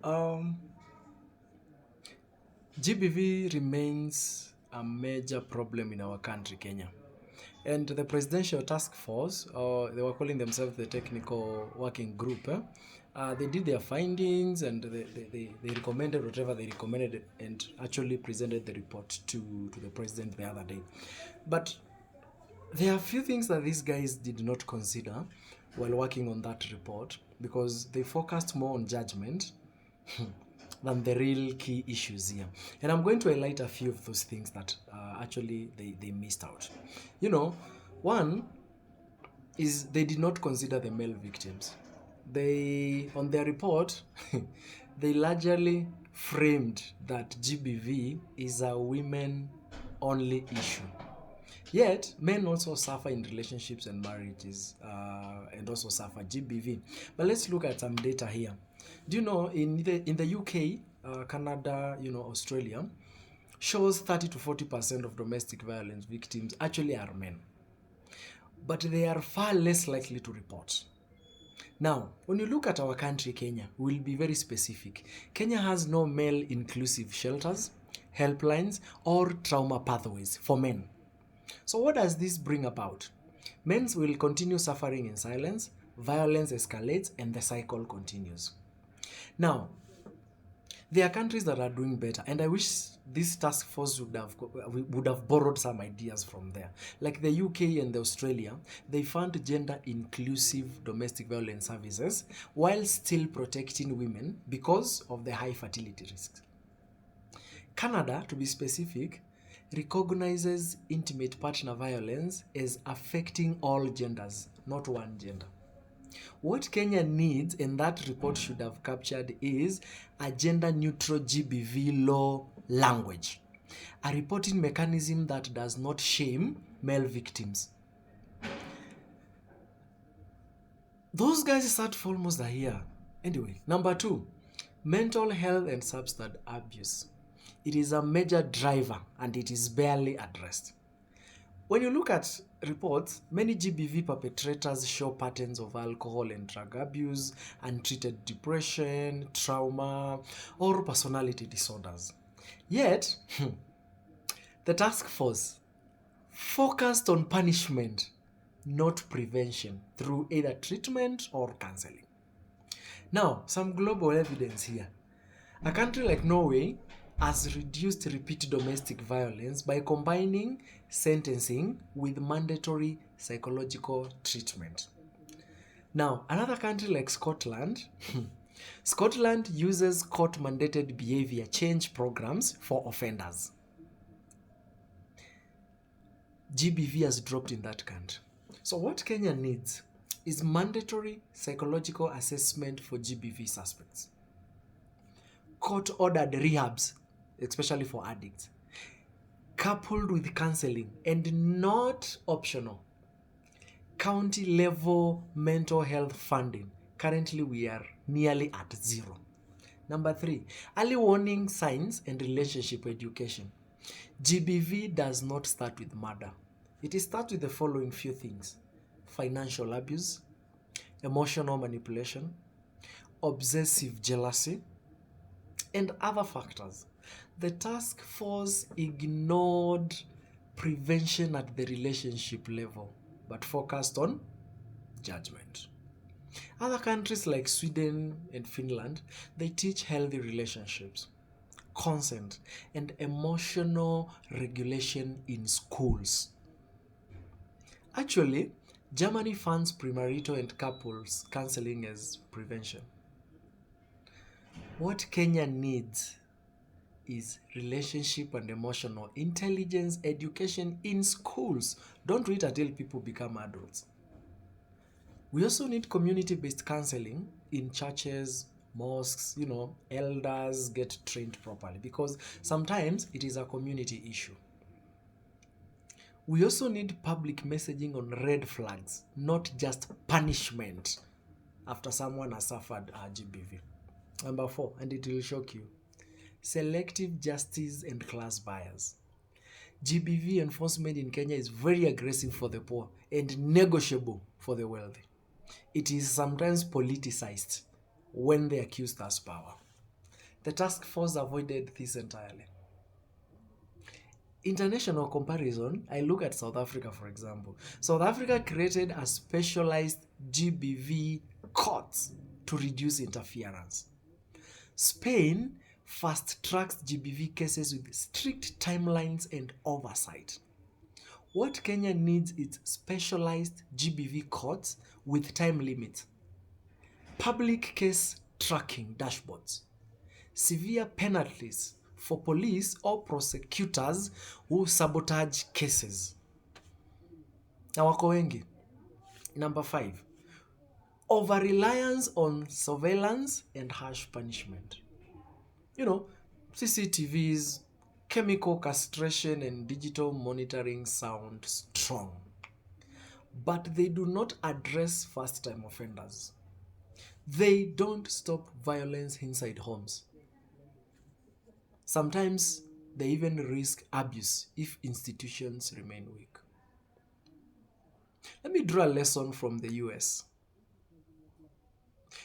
Um, GBV remains a major problem in our country, Kenya. And the Presidential Task Force, or they were calling themselves the Technical Working Group, they did their findings and they recommended whatever they recommended and actually presented the report to the President the other day. But there are a few things that these guys did not consider while working on that report because they focused more on judgment than the real key issues here. And I'm going to highlight a few of those things that actually they missed out. You know, one is they did not consider the male victims. They, on their report, they largely framed that GBV is a women only issue. Yet, men also suffer in relationships and marriages and also suffer GBV. But let's look at some data here. Do you know in the UK, Canada, Australia, shows 30 to 40% of domestic violence victims actually are men. But they are far less likely to report. Now, when you look at our country, Kenya, we'll be very specific. Kenya has no male inclusive shelters, helplines, or trauma pathways for men. So what does this bring about? Men will continue suffering in silence, violence escalates, and the cycle continues. Now, there are countries that are doing better, and I wish this task force would have borrowed some ideas from there. Like the UK and the Australia, they fund gender inclusive domestic violence services while still protecting women because of the high fertility risks. Canada, to be specific, recognizes intimate partner violence as affecting all genders, not one gender. What Kenya needs, and that report should have captured, is a gender neutral GBV law language, a reporting mechanism that does not shame male victims. Those guys sat for almost a year. Anyway, number two, mental health and substance abuse. It is a major driver and it is barely addressed. When you look at reports, many GBV perpetrators show patterns of alcohol and drug abuse, untreated depression, trauma, or personality disorders. Yet, the task force focused on punishment, not prevention, through either treatment or counseling. Now, some global evidence here. A country like Norway has reduced repeat domestic violence by combining sentencing with mandatory psychological treatment. Now, another country like Scotland, Scotland uses court mandated behavior change programs for offenders. GBV has dropped in that country. So, what Kenya needs is mandatory psychological assessment for GBV suspects, court ordered rehabs, especially for addicts, coupled with counseling and not optional. County level mental health funding. Currently, we are nearly at zero. Number three, early warning signs and relationship education. GBV does not start with murder. It starts with the following few things: financial abuse, emotional manipulation, obsessive jealousy, and other factors. The task force ignored prevention at the relationship level but focused on judgment. Other countries like Sweden and Finland, they teach healthy relationships, consent, and emotional regulation in schools. Actually, Germany funds premarital and couples counseling as prevention. What Kenya needs is relationship and emotional intelligence education in schools. Don't wait until people become adults. We also need community-based counseling in churches, mosques, elders get trained properly because sometimes it is a community issue. We also need public messaging on red flags, not just punishment after someone has suffered GBV. Number four, and it will shock you, selective justice and class bias. GBV enforcement in Kenya is very aggressive for the poor and negotiable for the wealthy. It is sometimes politicized when the accused has power. The task force avoided this entirely. International comparison, I look at South Africa, for example. South Africa created a specialized GBV court to reduce interference. Spain fast-tracks GBV cases with strict timelines and oversight. What Kenya needs is specialized GBV courts with time limits, public case tracking dashboards, severe penalties for police or prosecutors who sabotage cases. Na wako wengi. Number 5, over-reliance on surveillance and harsh punishment. CCTVs, chemical castration, and digital monitoring sound strong, but they do not address first-time offenders. They don't stop violence inside homes. Sometimes they even risk abuse if institutions remain weak. Let me draw a lesson from the US.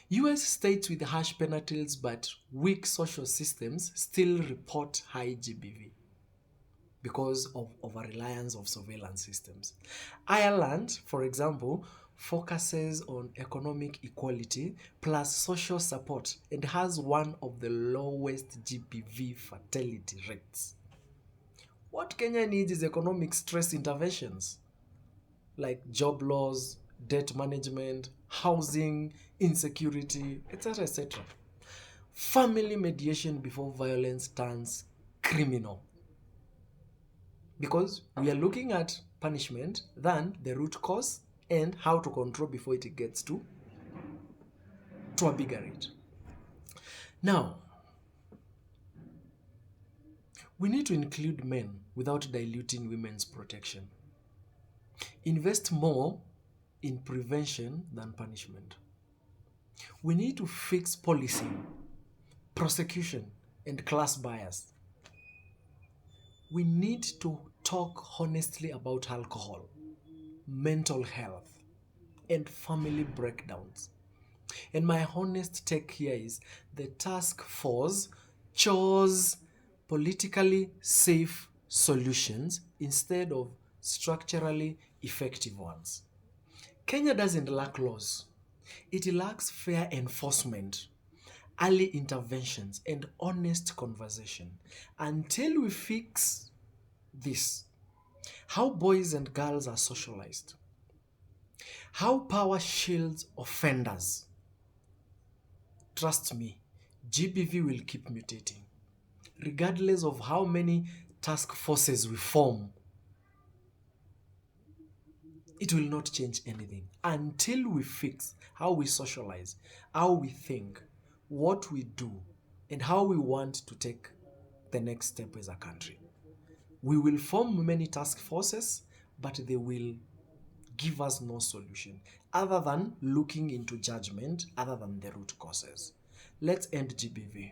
US states with harsh penalties but weak social systems still report high GBV because of over-reliance of surveillance systems. Ireland, for example, focuses on economic equality plus social support and has one of the lowest GBV fatality rates. What Kenya needs is economic stress interventions like job loss, debt management, housing, insecurity, etc., etc. Family mediation before violence turns criminal. Because we are looking at punishment than the root cause and how to control before it gets to a bigger rate. Now, we need to include men without diluting women's protection. Invest more in prevention than punishment. We need to fix policing, prosecution, and class bias. We need to talk honestly about alcohol, mental health, and family breakdowns. And my honest take here is the task force chose politically safe solutions instead of structurally effective ones. Kenya doesn't lack laws. It lacks fair enforcement, early interventions, and honest conversation. Until we fix this, how boys and girls are socialized, how power shields offenders, trust me, GBV will keep mutating. Regardless of how many task forces we form, it will not change anything until we fix how we socialize, how we think, what we do, and how we want to take the next step as a country. We will form many task forces, but they will give us no solution other than looking into judgment, other than the root causes. Let's end GBV.